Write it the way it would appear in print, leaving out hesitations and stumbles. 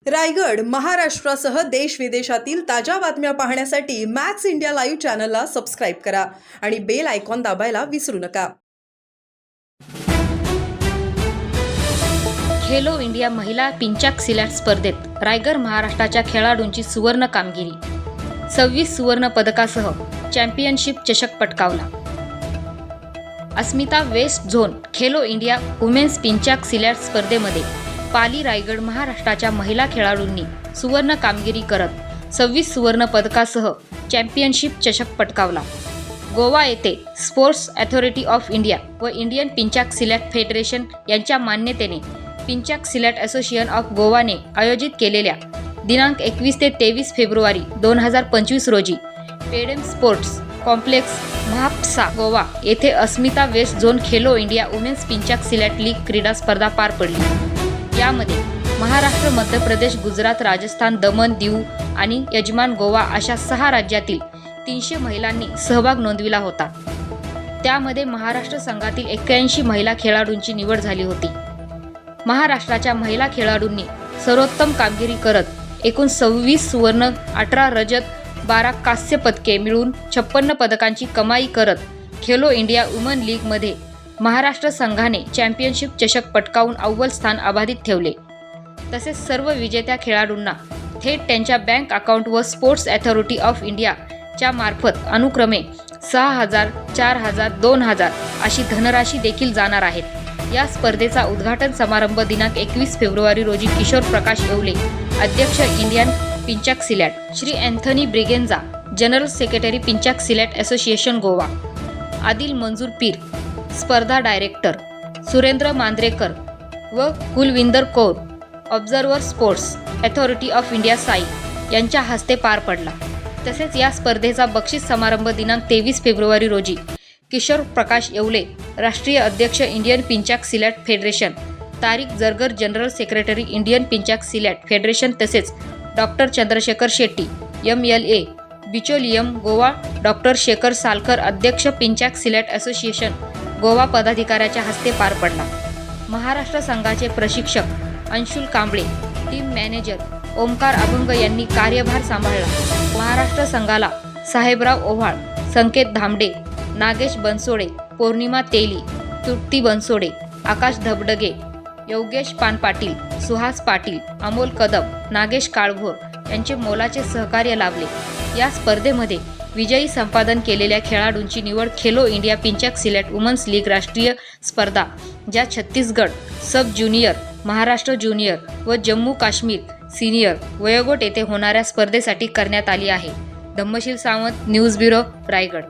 रायगड महाराष्ट्रासह देश विदेशातील ताज्या बातम्या पाहण्यासाठी मॅक्स इंडिया लाईव्ह चॅनलला सबस्क्राईब करा आणि बेल आयकॉन दाबायला विसरू नका. खेलो इंडिया महिला पिंचाक सिलॅट स्पर्धेत रायगड महाराष्ट्राच्या खेळाडूंची सुवर्ण कामगिरी. 26 सुवर्ण पदकासह चॅम्पियनशिप चषक पटकावला. Asmita west zone Khelo India women's pencak silat स्पर्धेमध्ये पाली रायगड महाराष्ट्राच्या महिला खेळाडूंनी सुवर्ण कामगिरी करत 26 सुवर्ण पदकासह चॅम्पियनशिप चषक पटकावला. गोवा येथे स्पोर्ट्स अथॉरिटी ऑफ इंडिया व इंडियन पिंचाक सिलॅट फेडरेशन यांच्या मान्यतेने पिंचाक सिलॅट असोसिएशन ऑफ गोवाने आयोजित केलेल्या दिनांक 21 ते 23 फेब्रुवारी 2025 रोजी पेडेम स्पोर्ट्स कॉम्प्लेक्स म्हापसा गोवा येथे Asmita west zone Khelo India women's pencak silat league क्रीडा स्पर्धा पार पडली. यामध्ये महाराष्ट्र, मध्य प्रदेश, गुजरात, राजस्थान, दमण, दीव आणि यजमान गोवा अशा 6 राज्यातील 300 महिलांनी सहभाग नोंदविला होता. त्यामध्ये महाराष्ट्र संघातील 81 महिला खेळाडूंची निवड झाली होती. महाराष्ट्राच्या महिला खेळाडूंनी सर्वोत्तम कामगिरी करत एकूण 26 सुवर्ण, 18 रजत, 12 कांस्य पदके मिळून 56 पदकांची कमाई करत खेलो इंडिया वुमन लीगमध्ये महाराष्ट्र संघाने चॅम्पियनशिप चषक पटकावून अव्वल स्थान अबाधित ठेवले. तसेच सर्व विजेत्या खेळाडूंना थेट त्यांच्या बँक अकाउंट व स्पोर्ट्स अथॉरिटी ऑफ इंडियाच्या मार्फत अनुक्रमे 6,000, 4,000, 2,000 अशी धनराशी देखील जाणार आहेत. या स्पर्धेचा उद्घाटन समारंभ दिनांक 21 फेब्रुवारी रोजी किशोर प्रकाश येवले, अध्यक्ष Indian pencak silat, Shri Anthony Braganza, general secretary pencak silat association Goa, Adil Manzoor Peer, स्पर्धा डायरेक्टर सुरेंद्र मांद्रेकर व Kulwinder Kaur, observer sports authority of India SAI यांच्या हस्ते पार पडला. तसेच या स्पर्धेचा बक्षीस समारंभ दिनांक 23 फेब्रुवारी रोजी किशोर प्रकाश येवले, राष्ट्रीय अध्यक्ष Indian pencak silat federation, Tariq Zargar, general secretary Indian pencak silat federation तसेच doctor Chandrashekhar Shetty, MLA, Bicholim Goa, doctor Shekhar Salkar, अध्यक्ष पिंचाक सिलॅट असोसिएशन गोवा पदाधिकाऱ्याच्या हस्ते पार पडला. महाराष्ट्र संघाचे प्रशिक्षक अंशुल कांबळे, टीम मॅनेजर ओमकार अभंग यांनी कार्यभार सांभाळला. महाराष्ट्र संघाला साहेबराव ओव्हाळ, संकेत धामडे, नागेश बनसोडे, पौर्णिमा तेली, तृप्ती बनसोडे, आकाश धबडगे, योगेश पानपाटील, सुहास पाटील, अमोल कदम, नागेश काळभोर यांचे मोलाचे सहकार्य लाभले. या स्पर्धेमध्ये विजयी संपादन केलेल्या खेळाडूंची निवड खेलो इंडिया पिंचाक सिलॅट वुमन्स लीग राष्ट्रीय स्पर्धा, ज्या छत्तीसगड सब ज्युनियर, महाराष्ट्र ज्युनियर व जम्मू काश्मीर सिनियर वयोगट येथे होणाऱ्या स्पर्धेसाठी करण्यात आली आहे. Dhammasheel Sawant, news bureau, Raigad.